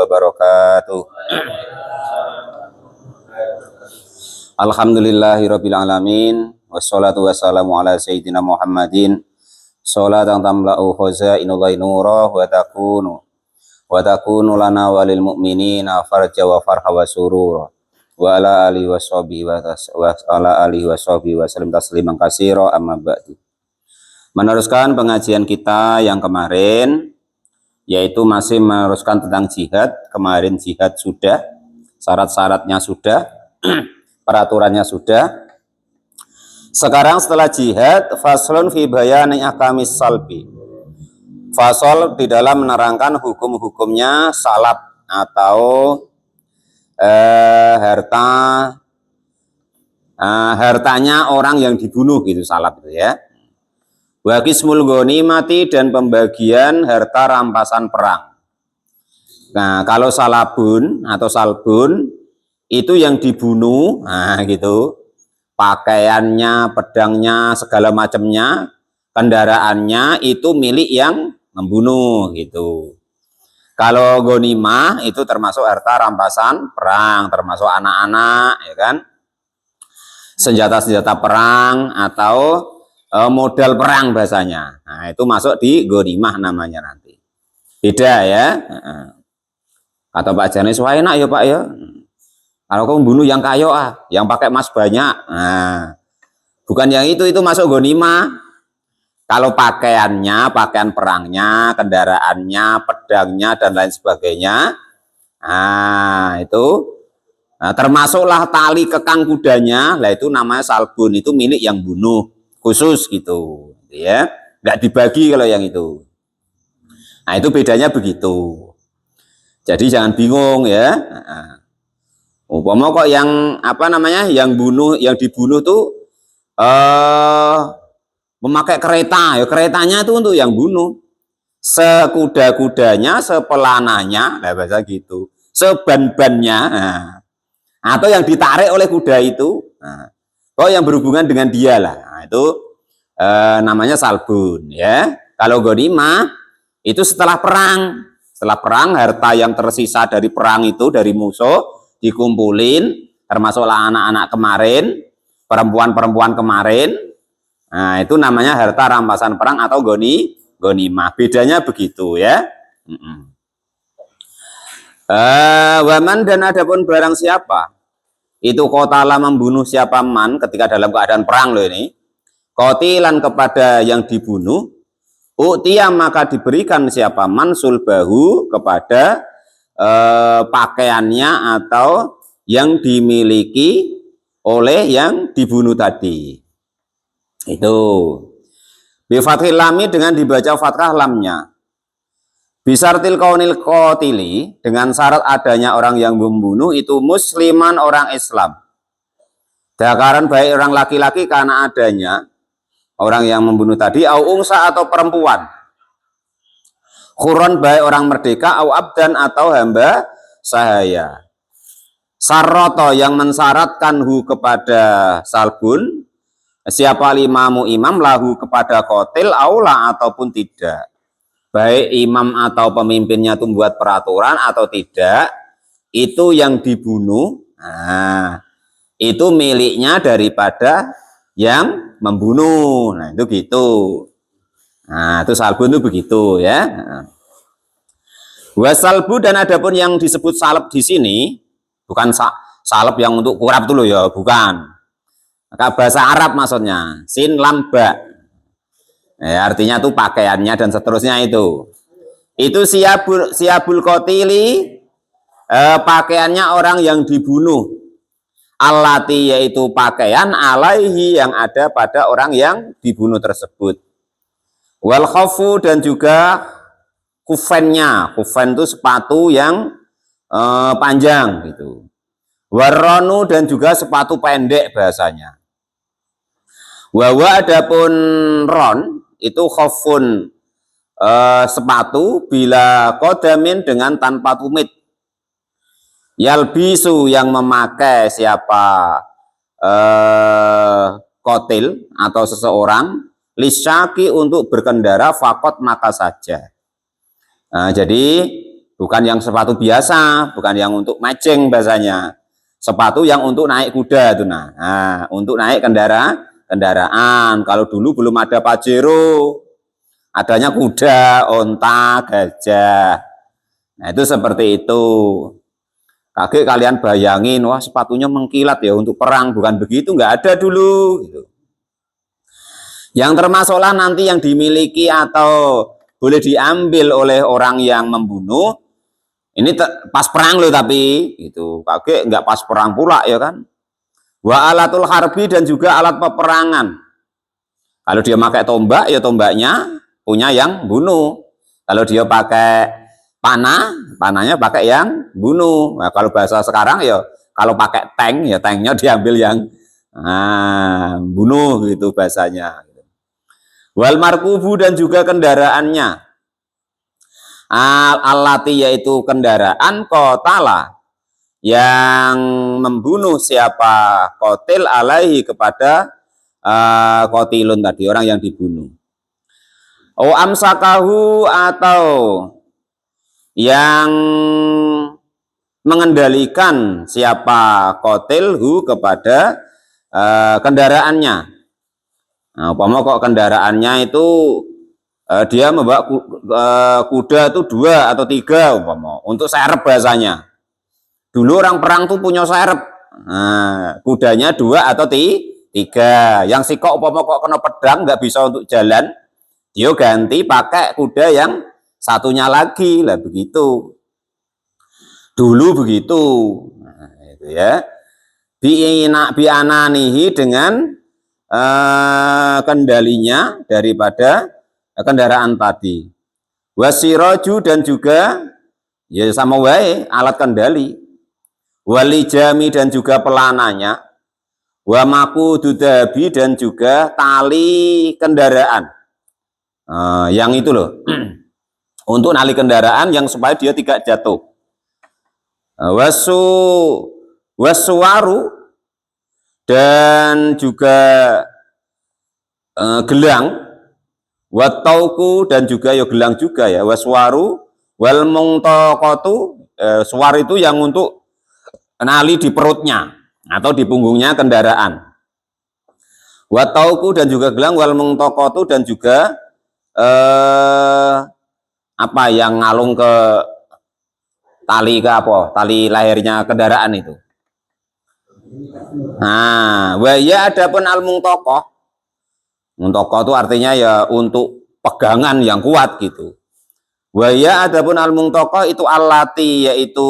wabarakatuh. Alhamdulillahirabbil alamin wassalatu wassalamu ala sayyidina Muhammadin sholatan tamla'u khaza'inullahi nura wa takunu lana walil mu'minina farja wa farha wa surura wa ala alihi washabihi wa sallim tasliman katsira amma ba'du. Meneruskan pengajian kita yang kemarin, yaitu masih meneruskan tentang jihad. Kemarin jihad sudah, syarat-syaratnya sudah, peraturannya sudah. Sekarang setelah jihad, faslun fi bayani ahkamis salbi. Fasol di dalam menerangkan hukum-hukumnya salab atau hartanya orang yang dibunuh, gitu salab itu ya. Wa qismul ghanimati, dan pembagian harta rampasan perang. Nah, kalau salabun atau salbun itu yang dibunuh, nah gitu. Pakaiannya, pedangnya, segala macamnya, kendaraannya itu milik yang membunuh gitu. Kalau ghanimah itu termasuk harta rampasan perang, termasuk anak-anak, ya kan? Senjata-senjata perang atau modal perang bahasanya. Nah, itu masuk di ghanimah namanya nanti. Beda ya. Kata Pak Janis, wah enak ya Pak ya. Kalau kamu bunuh yang kaya yang pakai emas banyak. Nah, bukan yang itu masuk ghanimah. Kalau pakaiannya, pakaian perangnya, kendaraannya, pedangnya dan lain sebagainya. Nah, itu termasuklah tali kekang kudanya. Lah itu namanya salbun, itu milik yang bunuh khusus gitu ya, nggak dibagi kalau yang itu. Nah, itu bedanya begitu. Jadi jangan bingung ya. Umpama kok yang yang dibunuh tuh memakai kereta, ya keretanya itu untuk yang bunuh. Sekuda-kudanya, sepelananya, nah bahasa gitu. Seban-bannya, atau yang ditarik oleh kuda itu. Kok yang berhubungan dengan dia lah. Nah, itu namanya salbun ya. Kalau ghanimah itu setelah perang. Setelah perang, harta yang tersisa dari perang itu, dari musuh, dikumpulin, termasuklah anak-anak kemarin, perempuan-perempuan kemarin. Nah, itu namanya harta rampasan perang atau ghanimah. Bedanya begitu ya. Waman, dan adapun barang siapa itu qatala, membunuh siapa man ketika dalam keadaan perang loh ini. Qatilan, kepada yang dibunuh. U'tiya, maka diberikan siapa man sulbahu, kepada pakaiannya atau yang dimiliki oleh yang dibunuh tadi. Itu bi fathil lami, dengan dibaca fathah lamnya. Bisartil kaunil qatili, dengan syarat adanya orang yang membunuh itu musliman, orang Islam. Dakaran, baik orang laki-laki, karena adanya orang yang membunuh tadi, au ungsa, atau perempuan. Khuron, baik orang merdeka, au abdan, atau hamba sahaya. Sarroto, yang mensyaratkan kepada salbun, siapa limamu imam, lahu, kepada qatil, aula, ataupun tidak. Baik imam atau pemimpinnya itu membuat peraturan atau tidak, itu yang dibunuh, nah, itu miliknya daripada yang membunuh. Nah, itu gitu. Nah, itu salbun itu begitu ya. Wasalbu, dan adapun yang disebut salab di sini bukan salab yang untuk kurap dulu ya, bukan. Maka bahasa Arab maksudnya sin lam ba. Ya, artinya itu pakaiannya dan seterusnya itu. Itu siabul qatili, pakaiannya orang yang dibunuh. Allati, yaitu pakaian, alaihi, yang ada pada orang yang dibunuh tersebut. Wal khafu, dan juga kufennya. Kufen itu sepatu yang panjang gitu. Warronu, dan juga sepatu pendek bahasanya. Wawa, adapun ron itu khafun, sepatu bila kodamin, dengan tanpa tumit. Yalbisu, yang memakai siapa qatil atau seseorang, lisyaki, untuk berkendara, fakot, maka saja. Nah, jadi bukan yang sepatu biasa, bukan yang untuk matching bahasanya. Sepatu yang untuk naik kuda itu nah, untuk naik kendaraan. Kalau dulu belum ada Pajero, adanya kuda, onta, gajah. Nah, itu seperti itu. Kakek kalian bayangin, wah sepatunya mengkilat ya untuk perang, bukan begitu, nggak ada dulu. Gitu. Yang termasuklah nanti yang dimiliki atau boleh diambil oleh orang yang membunuh, ini pas perang loh tapi, itu kakek nggak pas perang pula ya kan. Wa alatul harbi dan juga alat peperangan. Kalau dia pakai tombak, ya tombaknya punya yang bunuh. Kalau dia pakai panahnya pakai yang bunuh. Nah, kalau bahasa sekarang ya kalau pakai tank ya tanknya diambil yang bunuh gitu bahasanya. Wal markubu dan juga kendaraannya. Alati yaitu kendaraan kotala yang membunuh siapa kotil alaihi kepada kotilun tadi orang yang dibunuh. Amsakahu atau yang mengendalikan siapa kotilhu kepada kendaraannya. Nah, umpama kok kendaraannya itu dia membawa kuda itu 2 atau 3 umpama untuk serep bahasanya. Dulu orang perang tuh punya serep. Nah, kudanya 2 atau 3. Yang sikok umpama kok kena pedang nggak bisa untuk jalan, dia ganti pakai kuda yang satunya lagi lah begitu. Dulu begitu. Nah, itu ya. Bi'ananihi dengan kendalinya daripada kendaraan tadi. Wasiraju dan juga ya sama wae alat kendali. Walijami dan juga pelananya. Wa makududabi dan juga tali kendaraan. Yang itu loh. Untuk nali kendaraan yang supaya dia tidak jatuh. Wasuwaru dan juga gelang, watauku dan juga ya gelang juga ya, waswaru wal mungtaqatu, suwar itu yang untuk nali di perutnya atau di punggungnya kendaraan. Watauku dan juga gelang, wal mungtaqatu dan juga apa yang ngalung ke tali ke apa? Tali lahirnya kendaraan itu. Nah, waya adapun al-mungtaqah. Mungtaqah itu artinya ya untuk pegangan yang kuat gitu. Waya adapun al-mungtaqah itu alati yaitu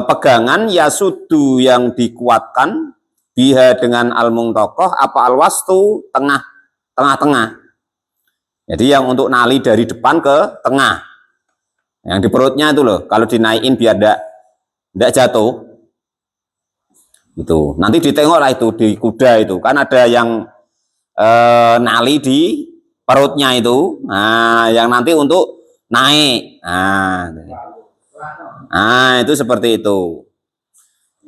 pegangan yasudu yang dikuatkan biha dengan al-mungtaqah apa al-wastu tengah-tengah. Jadi yang untuk nali dari depan ke tengah. Yang di perutnya itu loh, kalau dinaikin biar tidak jatuh. Itu. Nanti ditengoklah itu di kuda itu. Kan ada yang nali di perutnya itu. Nah, yang nanti untuk naik. Nah, itu seperti itu.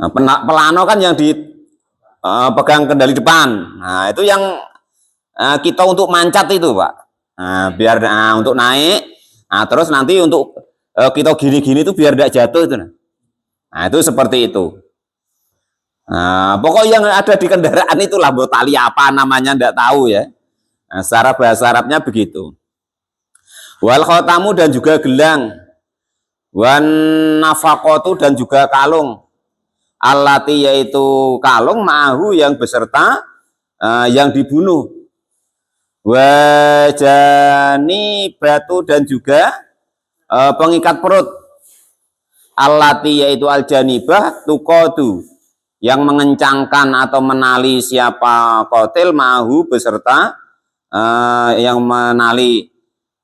Nah, pelano kan yang dipegang kendali depan. Nah, itu yang kita untuk mancat itu, Pak. Nah, biar untuk naik, nah terus nanti untuk kita gini-gini itu biar tidak jatuh itu. Nah, itu seperti itu. Nah, pokoknya yang ada di kendaraan itulah tali apa namanya tidak tahu ya. Nah, secara bahasa Arabnya begitu. Wal khotamu dan juga gelang. Wan nafakotu dan juga kalung. Alati yaitu kalung ma'ahu yang beserta yang dibunuh. Wajani batu dan juga pengikat perut. Alati yaitu aljanibah tukodu yang mengencangkan atau menali siapa kotil mahu beserta yang menali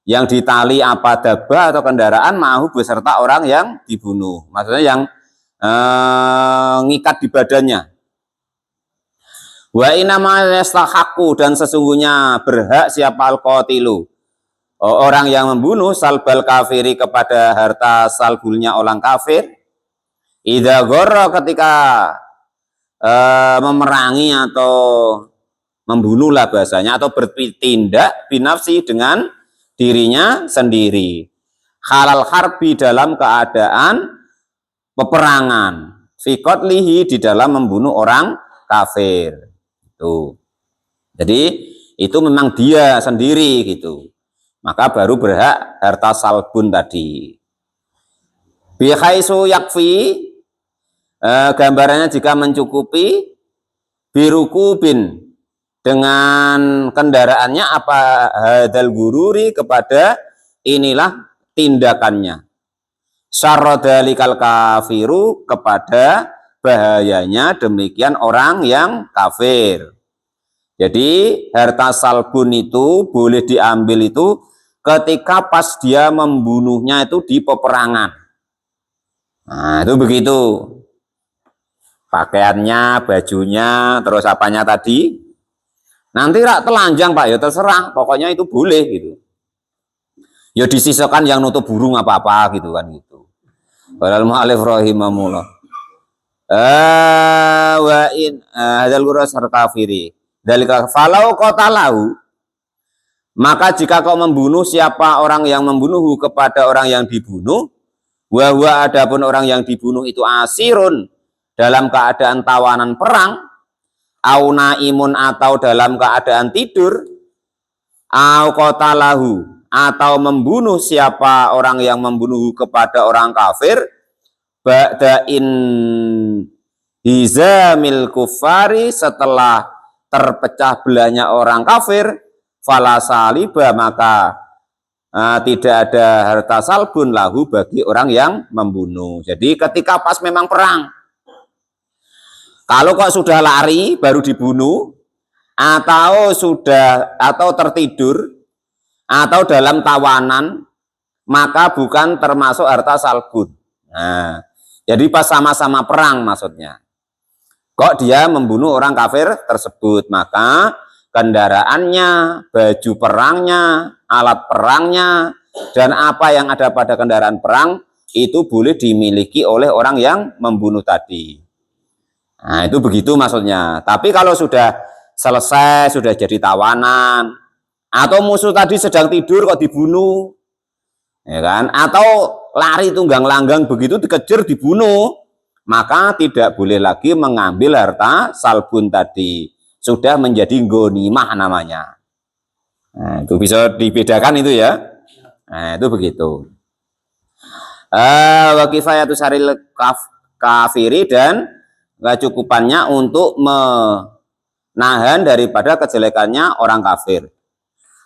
yang ditali apa dabah atau kendaraan mahu beserta orang yang dibunuh. Maksudnya yang ngikat di badannya. Wa inama yastahaqqu dan sesungguhnya berhak siapa al-qatilu orang yang membunuh salbal kafiri kepada harta salbulnya orang kafir idza gharra ketika memerangi atau membunuhlah bahasanya atau bertindak binafsi dengan dirinya sendiri halal harbi dalam keadaan peperangan, fi qatlihi di dalam membunuh orang kafir. Itu. Jadi itu memang dia sendiri gitu. Maka baru berhak harta salbun tadi. Bihaisu yakfi, gambarannya jika mencukupi, birukubin dengan kendaraannya apa, hadal gururi kepada inilah tindakannya, syarrodalikal kafiru kepada bahayanya demikian orang yang kafir. Jadi harta salbun itu boleh diambil itu ketika pas dia membunuhnya itu di peperangan. Nah itu begitu, pakaiannya, bajunya, terus apanya tadi. Nanti rak telanjang Pak, ya terserah, pokoknya itu boleh gitu. Ya disisakan yang nutup burung apa-apa gitu kan gitu. Padahal mu'alif rahimahullah. Wa in hadzal guras kafiri. Dalika falau qatalahu, maka jika kau membunuh siapa orang yang membunuhhu kepada orang yang dibunuh, wa huwa adapun orang yang dibunuh itu asirun dalam keadaan tawanan perang, au naimun atau dalam keadaan tidur, au qatalahu atau membunuh siapa orang yang membunuh kepada orang kafir, ba'da in hizamil kufari setelah terpecah belahnya orang kafir, fala saliba maka tidak ada harta salbun lahu bagi orang yang membunuh. Jadi ketika pas memang perang, kalau kok sudah lari baru dibunuh, atau tertidur, atau dalam tawanan, maka bukan termasuk harta salbun. Nah, jadi pas sama-sama perang maksudnya. Kok dia membunuh orang kafir tersebut, maka kendaraannya, baju perangnya, alat perangnya, dan apa yang ada pada kendaraan perang itu boleh dimiliki oleh orang yang membunuh tadi. Nah itu begitu maksudnya. Tapi kalau sudah selesai, sudah jadi tawanan, atau musuh tadi sedang tidur kok dibunuh, ya kan? Atau lari tunggang langgang begitu dikejar dibunuh, maka tidak boleh lagi mengambil harta salbun tadi. Sudah menjadi ghanimah namanya. Nah, itu bisa dibedakan itu ya. Nah, itu begitu. Wa kifayatu saril kafiri, dan kecukupannya untuk menahan daripada kejelekannya orang kafir.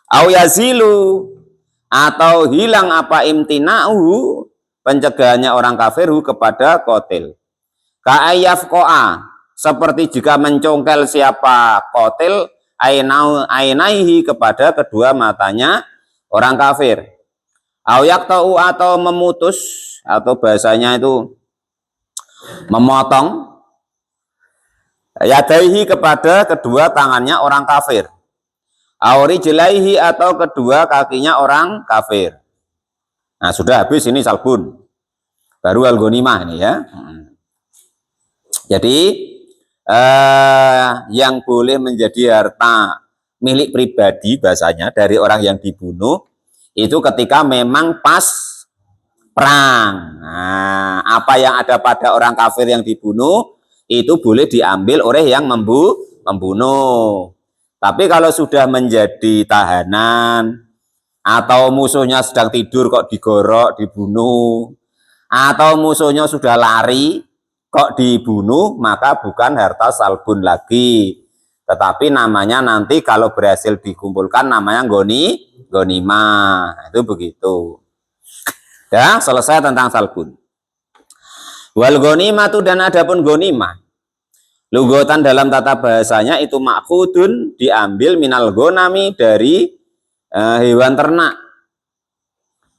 Au yazilu, atau hilang apa imtina'uhu, pencegahannya orang kafir kepada qatil. Ka'ayaf ko'a, seperti jika mencongkel siapa qatil ainaihi kepada kedua matanya orang kafir. Au yaqta'u, atau memutus, atau bahasanya itu memotong, yadaihi kepada kedua tangannya orang kafir. Au rijlaihi, atau kedua kakinya orang kafir. Nah sudah habis ini salbun, baru al-ghanimah ini ya. Jadi yang boleh menjadi harta milik pribadi bahasanya dari orang yang dibunuh itu ketika memang pas perang. Nah, apa yang ada pada orang kafir yang dibunuh itu boleh diambil oleh yang membunuh. Tapi kalau sudah menjadi tahanan, atau musuhnya sedang tidur kok digorok, dibunuh, atau musuhnya sudah lari kok dibunuh, maka bukan harta salbun lagi, tetapi namanya nanti kalau berhasil dikumpulkan namanya ghanimah. Itu begitu. Ya, selesai tentang salbun. Wal ghanimatu, dan adapun ghanimah lugotan dalam tata bahasanya itu makhudun, diambil minal ghanami, dari hewan ternak.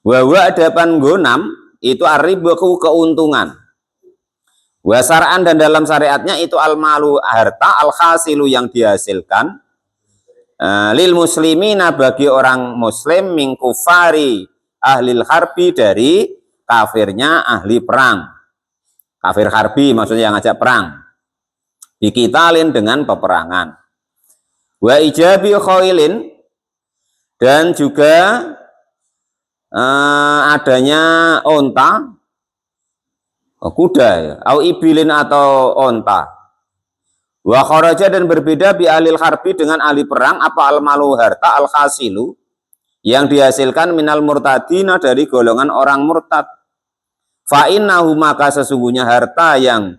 Wa adapun ghanam itu aribahu, keuntungan. Wasar'an, dan dalam syariatnya itu al-malu, harta, al-khasilu, yang dihasilkan, lil muslimina, bagi orang muslim, min kufari ahlil harbi, dari kafirnya ahli perang. Kafir harbi maksudnya yang ngajak perang. Bikitalin, dengan peperangan. Wa ijabi khoilin, dan juga adanya onta, kuda ya, au ibilin atau onta. Wa kharaja dan berbeda bi alil harbi dengan ahli perang apa al malu harta al khasilu yang dihasilkan minal murtadina dari golongan orang murtad. Fa innahu maka sesungguhnya harta yang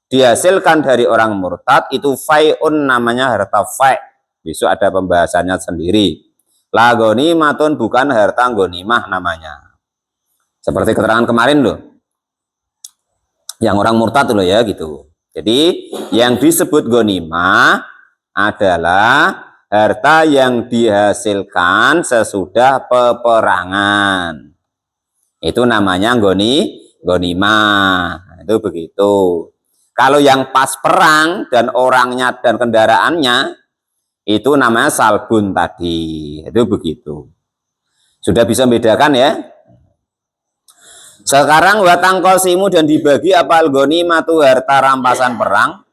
dihasilkan dari orang murtad itu fai'un namanya harta fai'. Besok ada pembahasannya sendiri. La ghanimatun bukan harta ghanimah namanya. Seperti keterangan kemarin loh. Yang orang murtad loh ya gitu. Jadi yang disebut ghanimah adalah harta yang dihasilkan sesudah peperangan. Itu namanya ghanimah. Itu begitu. Kalau yang pas perang dan orangnya dan kendaraannya itu namanya salbun tadi. Itu begitu. Sudah bisa membedakan ya? Sekarang watang kosimu dan dibagi apa al-ghanimah itu harta rampasan perang.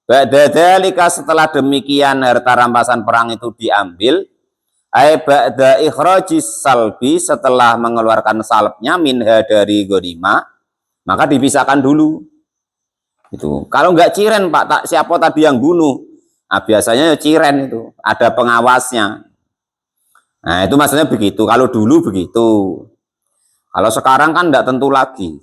Ba'da dzalika setelah demikian harta rampasan perang itu diambil. Ai ba'da ikhrajis salbi setelah mengeluarkan salbnya minha dari ghanimah, maka dipisahkan dulu. Itu. Kalau nggak ciren Pak, tak siapa tadi yang bunuh? Nah, biasanya ciren itu, ada pengawasnya. Nah, itu maksudnya begitu. Kalau dulu begitu. Kalau sekarang kan tidak tentu lagi.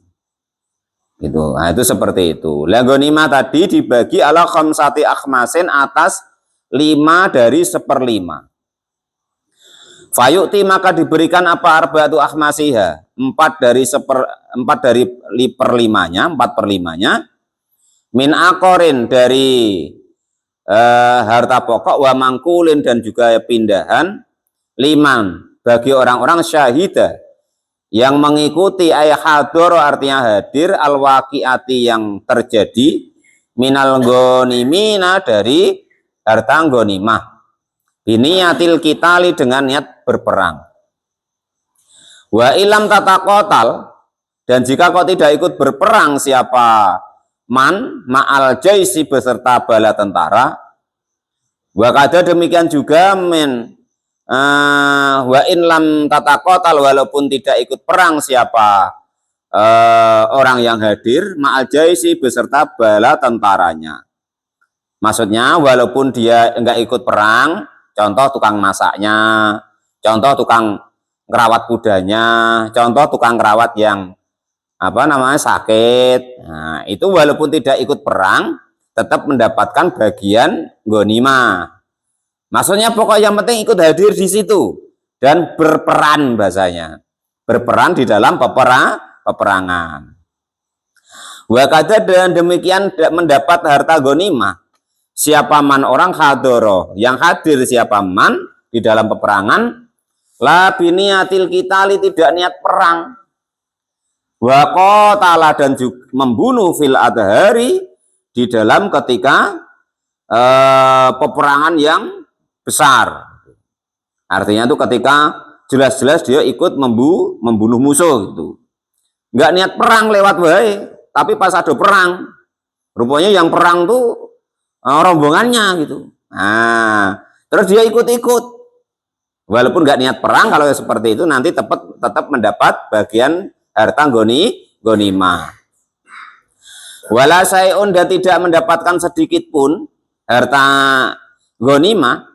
Gitu. Nah, itu seperti itu. Ghanimah tadi dibagi ala khamsati akhmasin atas 5 dari 1/5. Fayukti maka diberikan apa arba'atu akhmasiha 4 dari 4/5-nya 4/5-nya min akorin dari harta pokok wa mangkulin dan juga pindahan liman bagi orang-orang syahidah yang mengikuti ayat hadir artinya hadir al waqiati yang terjadi minal ghanimina dari harta ghanimah biniyatil qitali dengan niat berperang wa ilam tataqatal dan jika kau tidak ikut berperang siapa man ma'al jaisi beserta bala tentara wa kada demikian juga men wa in lam tataqatal walaupun tidak ikut perang siapa orang yang hadir ma'al jaisi beserta bala tentaranya. Maksudnya walaupun dia enggak ikut perang, contoh tukang masaknya, contoh tukang ngerawat kudanya, contoh tukang ngerawat yang sakit. Nah, itu walaupun tidak ikut perang tetap mendapatkan bagian ghanimah. Maksudnya pokok yang penting ikut hadir di situ dan berperan bahasanya. Berperan di dalam peperangan. Wa kada dan demikian mendapat harta ghanimah. Siapa man orang hadoro yang hadir siapa man di dalam peperangan la biniyatil qitali tidak niat perang. Wa qatala dan juga membunuh fil adhari di dalam ketika peperangan yang besar. Artinya itu ketika jelas-jelas dia ikut membunuh musuh gitu. Nggak niat perang lewat wae, tapi pas ada perang, rupanya yang perang tuh rombongannya gitu. Nah, terus dia ikut-ikut. Walaupun nggak niat perang, kalau seperti itu nanti tetap mendapat bagian harta ghanimah. Wala sayun dan tidak mendapatkan sedikit pun harta ghanimah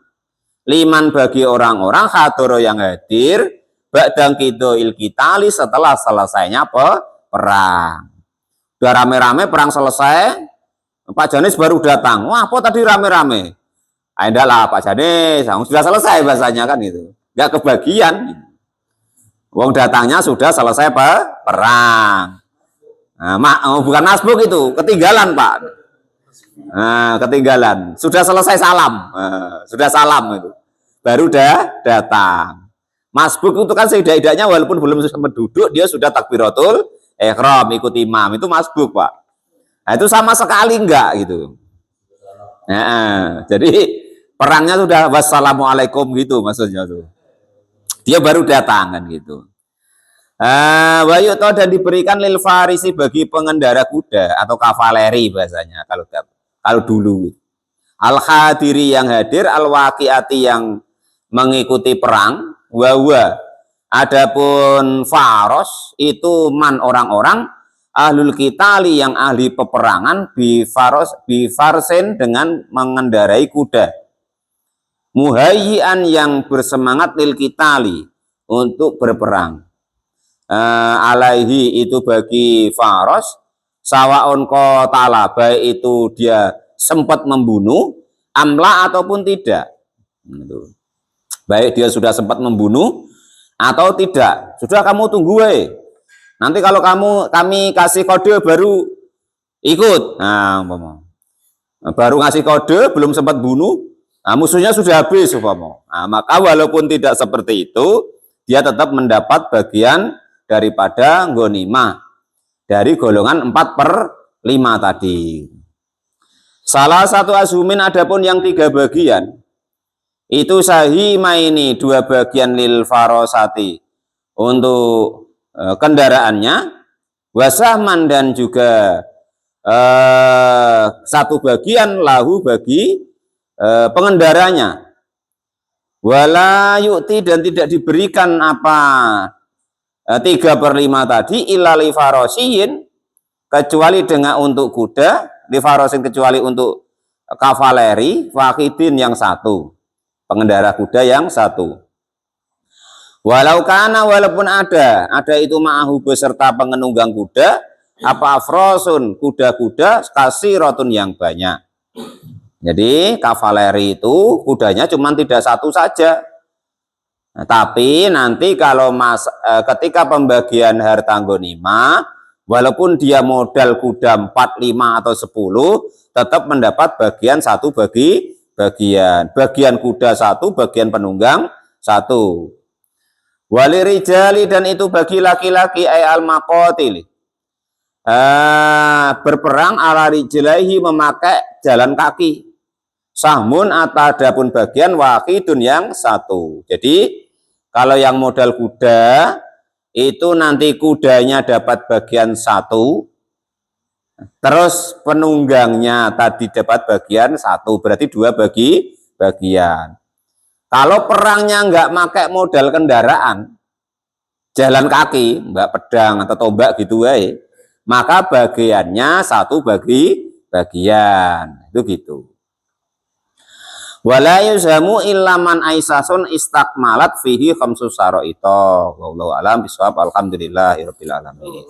liman bagi orang-orang hadoro yang hadir ba'dang kidoil qitali setelah selesainya perang. Udah rame-rame perang selesai, Pak Janis baru datang. Wah, apa tadi rame-rame? Enggak lah Pak Janis, sudah selesai bahasanya kan itu. Enggak kebagian. Wong datangnya sudah selesai perang. Nah, bukan masbuk itu, ketinggalan Pak. Nah, ketinggalan. Sudah selesai salam. Sudah salam itu. Baru datang. Masbuk itu kan seidak-idaknya walaupun belum sempat duduk, dia sudah takbiratul ihram, ikut imam. Itu masbuk, Pak. Nah, itu sama sekali enggak gitu. Jadi perangnya sudah wassalamualaikum gitu maksudnya tuh. Dia baru datang kan gitu. Wayuto dan diberikan lil farisi bagi pengendara kuda atau kavaleri bahasanya kalau dulu. Al hadiri yang hadir, al waqiati yang mengikuti perang, wawa Adapun faros itu man orang-orang ahlul qitali yang ahli peperangan bifarsen dengan mengendarai kuda. Muhayyian yang bersemangat lil qitali untuk berperang. Alaihi itu bagi faros sawaun qatala, baik itu dia sempat membunuh amla ataupun tidak. Baik dia sudah sempat membunuh atau tidak, sudah kamu tunggu nanti kalau kami kasih kode baru ikut. Nah, baru ngasih kode belum sempat bunuh, nah, musuhnya sudah habis umpama. Nah, maka walaupun tidak seperti itu, dia tetap mendapat bagian daripada ghanimah dari golongan 4/5 tadi. Salah satu asumin adapun yang 3 bagian itu sahima ini 2 bagian lil farosati untuk kendaraannya, wasahman dan juga 1 bagian lahu bagi pengendaranya, wala yu'ti dan tidak diberikan apa 3/5 tadi ilali farosiyin kecuali dengan untuk kuda, li farosin kecuali untuk kavaleri, wahidin yang 1, pengendara kuda yang 1. Walau kana walaupun ada itu ma'ahu beserta pengenunggang kuda apa afrosun kuda-kuda kasirotun yang banyak. Jadi kavaleri itu kudanya cuma tidak 1 saja. Nah, tapi nanti kalau ketika pembagian harta ghanimah, walaupun dia modal kuda 4, 5 atau 10, tetap mendapat bagian 1 bagian kuda 1, bagian penunggang 1. Walirijali dan itu bagi laki-laki al maqatili, berperang ala rijlaihi memakai jalan kaki, sahmun atadapun bagian wahidun yang 1. Jadi kalau yang modal kuda itu nanti kudanya dapat bagian 1, terus penunggangnya tadi dapat bagian 1, berarti 2 bagian. Kalau perangnya nggak pakai modal kendaraan, jalan kaki, mbak pedang atau tombak gitu maka bagiannya 1 bagian. Itu gitu. Wala yuzhamu illa man aisasun istakmalat fihi khamsus saraita. Wallahu a'lam bishawab. Alhamdulillahirabbil alamin.